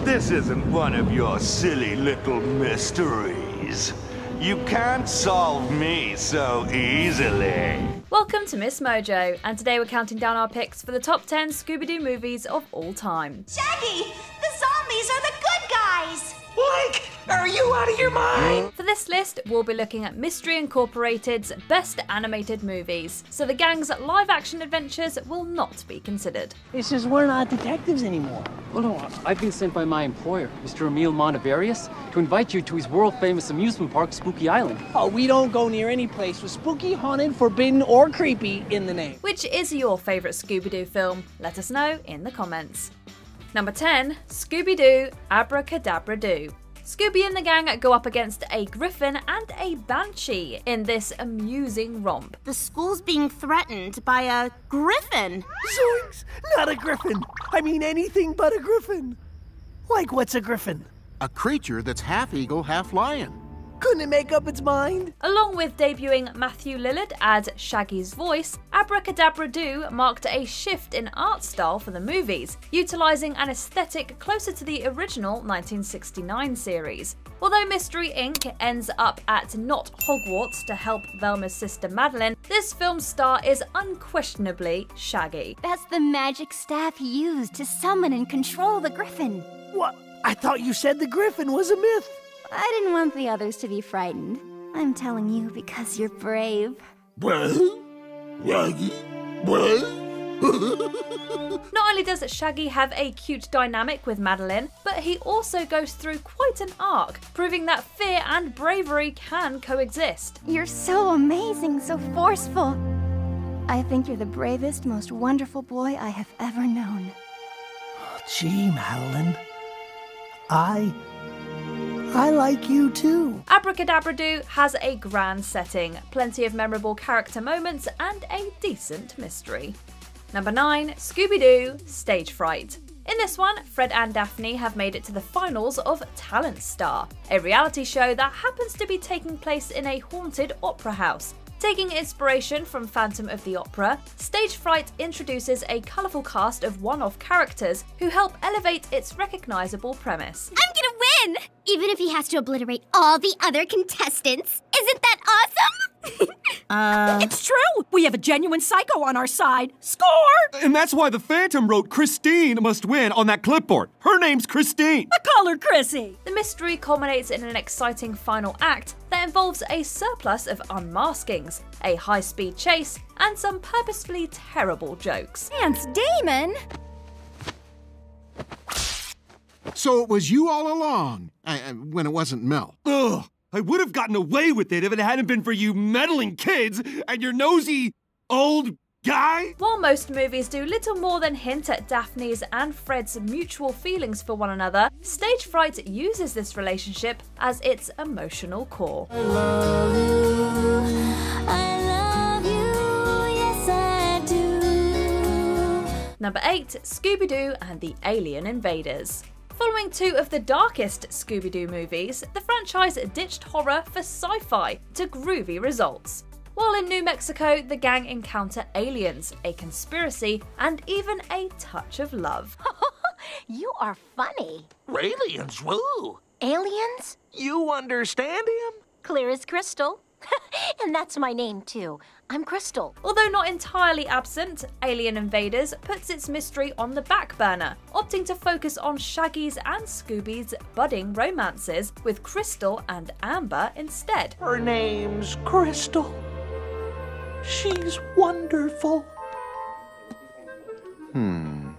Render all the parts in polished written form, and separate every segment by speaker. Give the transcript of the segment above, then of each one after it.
Speaker 1: This isn't one of your silly little mysteries. You can't solve me so easily.
Speaker 2: Welcome to MsMojo, and today we're counting down our picks for the top 10 Scooby-Doo movies of all time.
Speaker 3: Shaggy! The zombies are the good guys!
Speaker 4: Like, are you out of your mind?
Speaker 2: For this list, we'll be looking at Mystery Incorporated's best animated movies, so the gang's live-action adventures will not be considered.
Speaker 5: It's just we're not detectives anymore.
Speaker 6: Oh no, I've been sent by my employer, Mr. Emil Montevarius, to invite you to his world-famous amusement park, Spooky Island.
Speaker 5: Oh, we don't go near any place with spooky, haunted, forbidden, or creepy in the name.
Speaker 2: Which is your favourite Scooby-Doo film? Let us know in the comments. Number 10, Scooby-Doo, Abracadabra-Doo. Scooby and the gang go up against a griffin and a banshee in this amusing romp.
Speaker 3: The school's being threatened by a griffin.
Speaker 5: Zoinks! Not a griffin. I mean anything but a griffin. Like, what's a griffin?
Speaker 7: A creature that's half eagle, half lion.
Speaker 5: Couldn't it make up its mind?
Speaker 2: Along with debuting Matthew Lillard as Shaggy's voice, Abracadabra-Doo marked a shift in art style for the movies, utilising an aesthetic closer to the original 1969 series. Although Mystery Inc. ends up at not Hogwarts to help Velma's sister Madeline, this film's star is unquestionably Shaggy.
Speaker 3: That's the magic staff he used to summon and control the griffin.
Speaker 5: What? I thought you said the griffin was a myth.
Speaker 3: I didn't want the others to be frightened. I'm telling you because you're brave.
Speaker 2: Not only does Shaggy have a cute dynamic with Madeline, but he also goes through quite an arc, proving that fear and bravery can coexist.
Speaker 3: You're so amazing, so forceful. I think you're the bravest, most wonderful boy I have ever known.
Speaker 5: Oh, gee, Madeline. I like you too.
Speaker 2: Abracadabra-Doo has a grand setting, plenty of memorable character moments, and a decent mystery. Number 9, Scooby-Doo, Stage Fright. In this one, Fred and Daphne have made it to the finals of Talent Star, a reality show that happens to be taking place in a haunted opera house. Taking inspiration from Phantom of the Opera, Stage Fright introduces a colourful cast of one-off characters who help elevate its recognisable premise.
Speaker 3: I'm gonna win! Even if he has to obliterate all the other contestants. Isn't that awesome?
Speaker 8: It's true! We have a genuine psycho on our side. Score!
Speaker 4: And that's why the Phantom wrote Christine must win on that clipboard. Her name's Christine.
Speaker 8: I call her Chrissy.
Speaker 2: The mystery culminates in an exciting final act that involves a surplus of unmaskings, a high-speed chase, and some purposefully terrible jokes.
Speaker 3: Chance Damon!
Speaker 7: So it was you all along, when it wasn't Mel.
Speaker 4: Ugh, I would have gotten away with it if it hadn't been for you meddling kids and your nosy old guy.
Speaker 2: While most movies do little more than hint at Daphne's and Fred's mutual feelings for one another, Stage Fright uses this relationship as its emotional core.
Speaker 3: I love you, yes I do.
Speaker 2: Number 8, Scooby-Doo and the Alien Invaders. Following 2 of the darkest Scooby-Doo movies, the franchise ditched horror for sci-fi to groovy results. While in New Mexico, the gang encounter aliens, a conspiracy, and even a touch of love.
Speaker 9: You are funny.
Speaker 4: Aliens, woo!
Speaker 9: Aliens?
Speaker 4: You understand him?
Speaker 9: Clear as crystal. And that's my name, too. I'm Crystal.
Speaker 2: Although not entirely absent, Alien Invaders puts its mystery on the back burner, opting to focus on Shaggy's and Scooby's budding romances with Crystal and Amber instead.
Speaker 4: Her name's Crystal. She's wonderful.
Speaker 9: And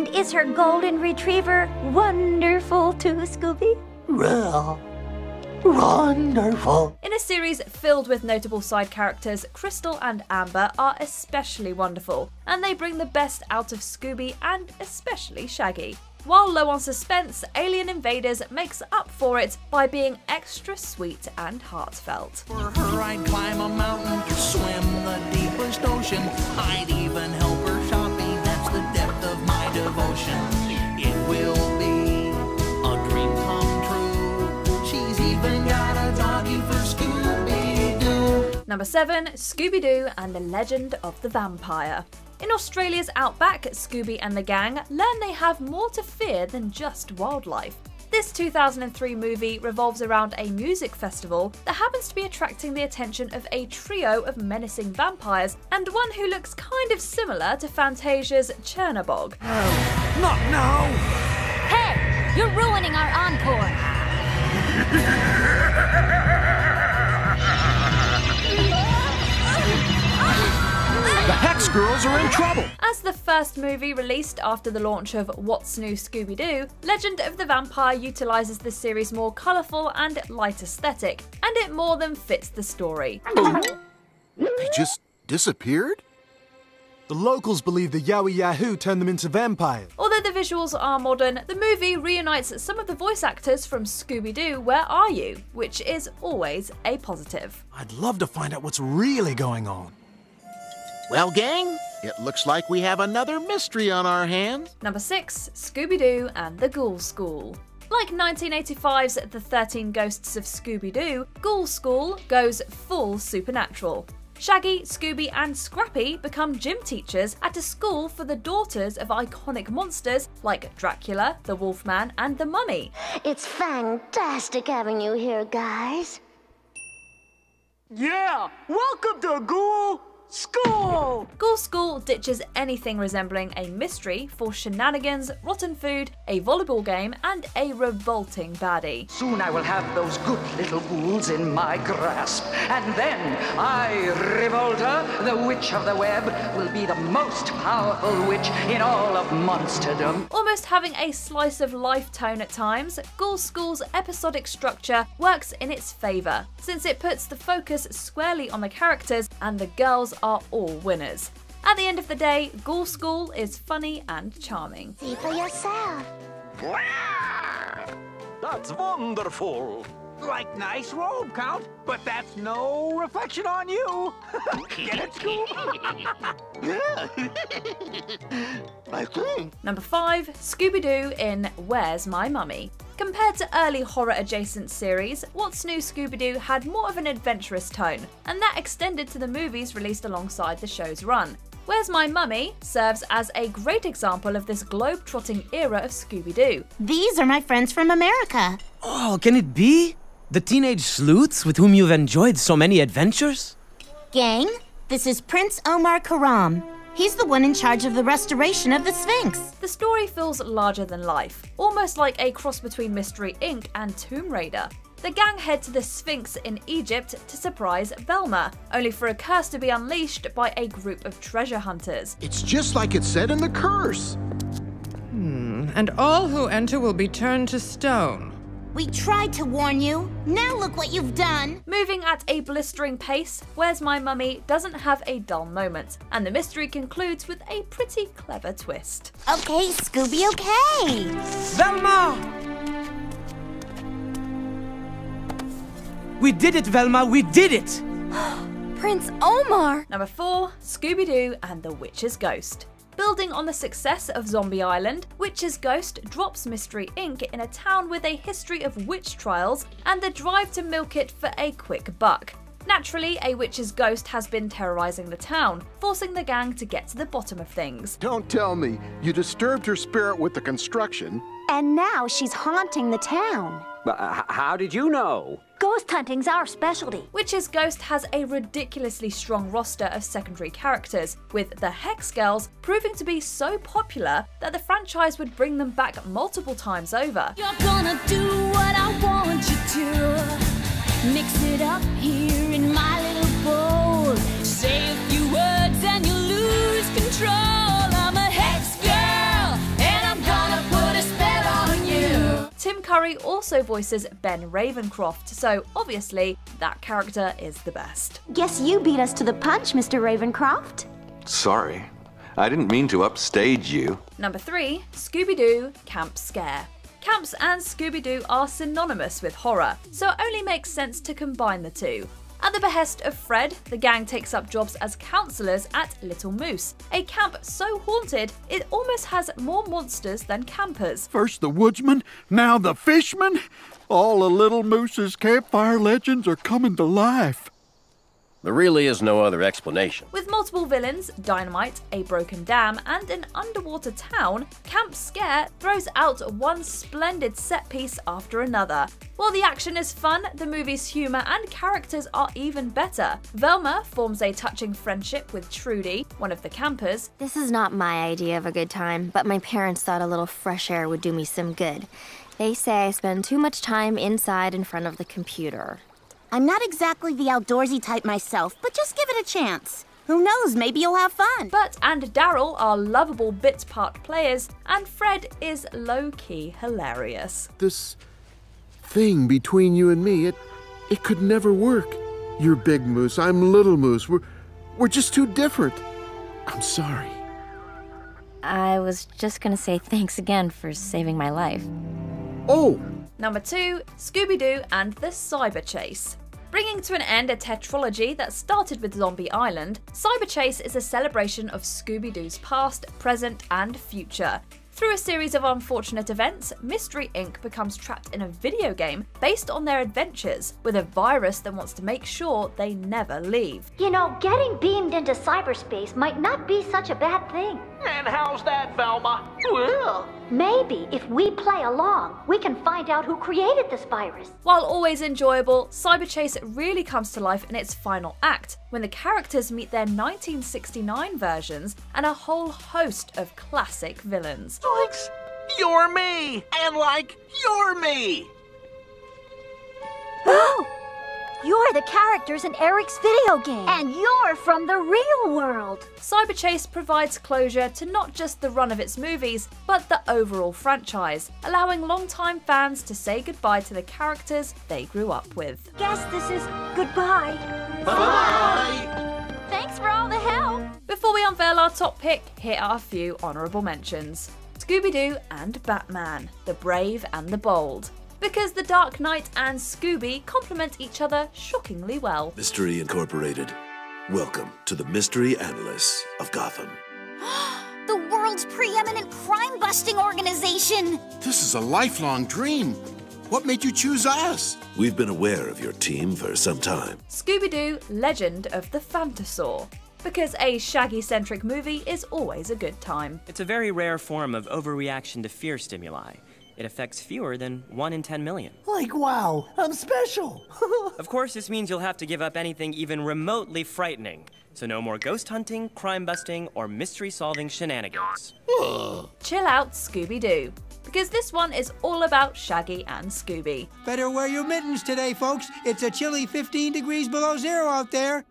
Speaker 9: is her golden retriever wonderful too, Scooby?
Speaker 4: Well, wonderful.
Speaker 2: In a series filled with notable side characters, Crystal and Amber are especially wonderful, and they bring the best out of Scooby and especially Shaggy. While low on suspense, Alien Invaders makes up for it by being extra sweet and heartfelt.
Speaker 10: For her I'd climb a mountain, swim the deepest ocean, I'd even help her shopping, that's the depth of my devotion. It will be a dream come true, she's even got a doggy for Scooby-Doo.
Speaker 2: Number 7, Scooby-Doo and the Legend of the Vampire. In Australia's outback, Scooby and the gang learn they have more to fear than just wildlife. This 2003 movie revolves around a music festival that happens to be attracting the attention of a trio of menacing vampires and one who looks kind of similar to Fantasia's Chernabog.
Speaker 5: No, not now!
Speaker 9: Hey, you're ruining our encore!
Speaker 4: The Hex Girls are in trouble!
Speaker 2: As the first movie released after the launch of What's New Scooby-Doo, Legend of the Vampire utilises the series' more colourful and light aesthetic, and it more than fits the story.
Speaker 7: They just disappeared?
Speaker 11: The locals believe the Yowie Yahoo turned them into vampires.
Speaker 2: Although the visuals are modern, the movie reunites some of the voice actors from Scooby-Doo Where Are You?, which is always a positive.
Speaker 11: I'd love to find out what's really going on.
Speaker 12: Well, gang, it looks like we have another mystery on our hands.
Speaker 2: Number 6, Scooby-Doo and the Ghoul School. Like 1985's The 13 Ghosts of Scooby-Doo, Ghoul School goes full supernatural. Shaggy, Scooby and Scrappy become gym teachers at a school for the daughters of iconic monsters like Dracula, the Wolfman and the Mummy.
Speaker 9: It's fantastic having you here, guys.
Speaker 5: Yeah! Welcome to Ghoul School!
Speaker 2: Ghoul School ditches anything resembling a mystery for shenanigans, rotten food, a volleyball game, and a revolting baddie.
Speaker 13: Soon I will have those good little ghouls in my grasp, and then I, Revolta, the Witch of the Web, will be the most powerful witch in all of monsterdom.
Speaker 2: Almost having a slice of life tone at times, Ghoul School's episodic structure works in its favour, since it puts the focus squarely on the characters and the girls are all winners. At the end of the day, Ghoul School is funny and charming.
Speaker 9: See for yourself.
Speaker 5: That's wonderful. Like nice robe, Count, but that's no reflection on you. Get it, Scoob?
Speaker 12: Yeah. I think.
Speaker 2: Number 5, Scooby-Doo in Where's My Mummy? Compared to early horror-adjacent series, What's New Scooby-Doo had more of an adventurous tone, and that extended to the movies released alongside the show's run. Where's My Mummy serves as a great example of this globe-trotting era of Scooby-Doo.
Speaker 14: These are my friends from America.
Speaker 15: Oh, can it be? The teenage sleuths with whom you've enjoyed so many adventures?
Speaker 14: Gang, this is Prince Omar Karam. He's the one in charge of the restoration of the Sphinx.
Speaker 2: The story feels larger than life, almost like a cross between Mystery Inc. and Tomb Raider. The gang head to the Sphinx in Egypt to surprise Velma, only for a curse to be unleashed by a group of treasure hunters.
Speaker 7: It's just like it said in the curse.
Speaker 16: And all who enter will be turned to stone.
Speaker 14: We tried to warn you. Now look what you've done.
Speaker 2: Moving at a blistering pace, Where's My Mummy doesn't have a dull moment, and the mystery concludes with a pretty clever twist.
Speaker 14: Okay, Scooby, okay.
Speaker 15: Velma! We did it, Velma, we did it!
Speaker 3: Prince Omar!
Speaker 2: Number 4, Scooby-Doo and the Witch's Ghost. Building on the success of Zombie Island, Witch's Ghost drops Mystery Inc. in a town with a history of witch trials and the drive to milk it for a quick buck. Naturally, a witch's ghost has been terrorizing the town, forcing the gang to get to the bottom of things.
Speaker 7: Don't tell me you disturbed her spirit with the construction.
Speaker 9: And now she's haunting the town.
Speaker 13: How did you know?
Speaker 9: Ghost hunting's our specialty.
Speaker 2: Witch's Ghost has a ridiculously strong roster of secondary characters, with the Hex Girls proving to be so popular that the franchise would bring them back multiple times over.
Speaker 10: You're gonna do what I want you to. Mix it up here in my little bowl. Say a few words and you lose control. I'm a Hex Girl, and I'm gonna put a spell on you.
Speaker 2: Tim Curry also voices Ben Ravencroft, so obviously that character is the best.
Speaker 9: Guess you beat us to the punch, Mr. Ravencroft.
Speaker 1: Sorry, I didn't mean to upstage you.
Speaker 2: Number 3, Scooby-Doo Camp Scare. Camps and Scooby-Doo are synonymous with horror, so it only makes sense to combine the two. At the behest of Fred, the gang takes up jobs as counsellors at Little Moose, a camp so haunted it almost has more monsters than campers.
Speaker 17: First the woodsman, now the fishman. All of Little Moose's campfire legends are coming to life.
Speaker 18: There really is no other explanation.
Speaker 2: With multiple villains, dynamite, a broken dam, and an underwater town, Camp Scare throws out one splendid set piece after another. While the action is fun, the movie's humour and characters are even better. Velma forms a touching friendship with Trudy, one of the campers.
Speaker 19: This is not my idea of a good time, but my parents thought a little fresh air would do me some good. They say I spend too much time inside in front of the computer.
Speaker 14: I'm not exactly the outdoorsy type myself, but just give it a chance. Who knows, maybe you'll have fun.
Speaker 2: Bert and Daryl are lovable bit part players, and Fred is low-key hilarious.
Speaker 7: This thing between you and me, it could never work. You're Big Moose, I'm Little Moose. We're just too different. I'm sorry.
Speaker 19: I was just gonna say thanks again for saving my life.
Speaker 7: Oh!
Speaker 2: Number 2, Scooby-Doo and the Cyber Chase. Bringing to an end a tetralogy that started with Zombie Island, Cyber Chase is a celebration of Scooby-Doo's past, present, and future. Through a series of unfortunate events, Mystery Inc. becomes trapped in a video game based on their adventures, with a virus that wants to make sure they never leave.
Speaker 9: You know, getting beamed into cyberspace might not be such a bad thing.
Speaker 5: And how's that, Velma? Well,
Speaker 9: maybe if we play along, we can find out who created this virus.
Speaker 2: While always enjoyable, Cyber Chase really comes to life in its final act, when the characters meet their 1969 versions and a whole host of classic villains.
Speaker 5: Alex, you're me! And you're me!
Speaker 9: Oh! You're the characters in Eric's video game. And you're from the real world.
Speaker 2: Cyber Chase provides closure to not just the run of its movies, but the overall franchise, allowing longtime fans to say goodbye to the characters they grew up with.
Speaker 9: Guess this is goodbye.
Speaker 5: Bye!
Speaker 9: Thanks for all the help.
Speaker 2: Before we unveil our top pick, here are a few honourable mentions. Scooby-Doo and Batman, the brave and the bold. Because The Dark Knight and Scooby complement each other shockingly well.
Speaker 20: Mystery Incorporated. Welcome to the Mystery Analysts of Gotham.
Speaker 14: The world's preeminent crime-busting organization!
Speaker 7: This is a lifelong dream. What made you choose us?
Speaker 20: We've been aware of your team for some time.
Speaker 2: Scooby-Doo, Legend of the Phantasaur. Because a Shaggy-centric movie is always a good time.
Speaker 21: It's a very rare form of overreaction to fear stimuli. It affects fewer than 1 in 10 million.
Speaker 22: Like, wow, I'm special.
Speaker 21: Of course, this means you'll have to give up anything even remotely frightening. So no more ghost hunting, crime busting, or mystery solving shenanigans.
Speaker 2: Chill out, Scooby-Doo. Because this one is all about Shaggy and Scooby.
Speaker 22: Better wear your mittens today, folks. It's a chilly 15 degrees below zero out there.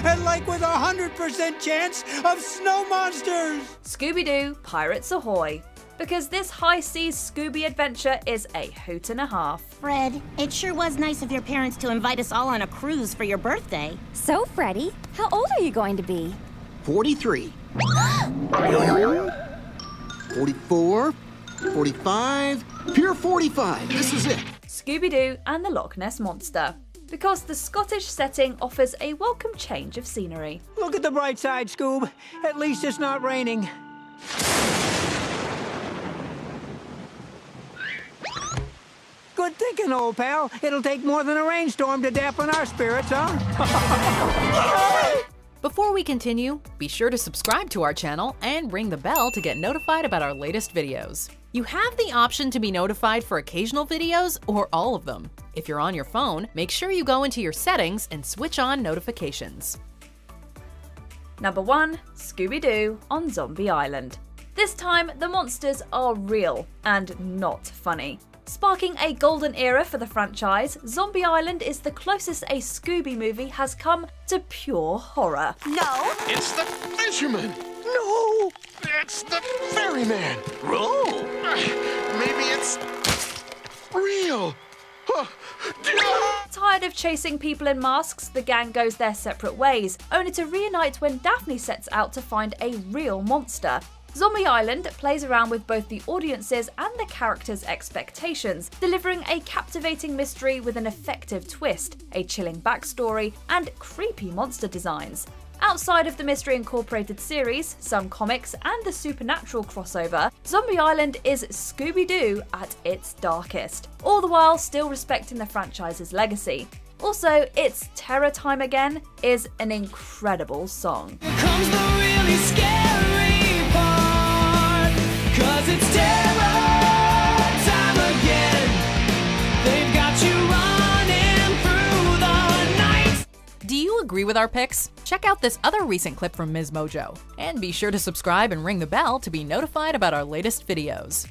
Speaker 22: And like with 100% chance of snow monsters!
Speaker 2: Scooby-Doo, Pirates Ahoy. Because this high-seas Scooby adventure is a hoot and a half.
Speaker 14: Fred, it sure was nice of your parents to invite us all on a cruise for your birthday.
Speaker 19: So, Freddie, how old are you going to be?
Speaker 7: 43. 44. 45. Pure 45. This is it.
Speaker 2: Scooby-Doo and the Loch Ness Monster. Because the Scottish setting offers a welcome change of scenery.
Speaker 22: Look at the bright side, Scoob. At least it's not raining. Good thinking, old pal. It'll take more than a rainstorm to dampen our spirits, huh?
Speaker 23: Before we continue, be sure to subscribe to our channel and ring the bell to get notified about our latest videos. You have the option to be notified for occasional videos or all of them. If you're on your phone, make sure you go into your settings and switch on notifications.
Speaker 2: Number 1, Scooby-Doo on Zombie Island. This time, the monsters are real and not funny. Sparking a golden era for the franchise, Zombie Island is the closest a Scooby movie has come to pure horror.
Speaker 9: No!
Speaker 7: It's the fisherman!
Speaker 5: No!
Speaker 7: It's the ferryman!
Speaker 5: Oh!
Speaker 7: Maybe it's real!
Speaker 2: Tired of chasing people in masks, the gang goes their separate ways, only to reunite when Daphne sets out to find a real monster. Zombie Island plays around with both the audience's and the characters' expectations, delivering a captivating mystery with an effective twist, a chilling backstory, and creepy monster designs. Outside of the Mystery Incorporated series, some comics, and the supernatural crossover, Zombie Island is Scooby-Doo at its darkest, all the while still respecting the franchise's legacy. Also, It's Terror Time Again is an incredible song.
Speaker 10: Here comes the really scary part, 'cause it's terror time again. They've got you running through the night.
Speaker 23: Do you agree with our picks? Check out this other recent clip from MsMojo. And be sure to subscribe and ring the bell to be notified about our latest videos.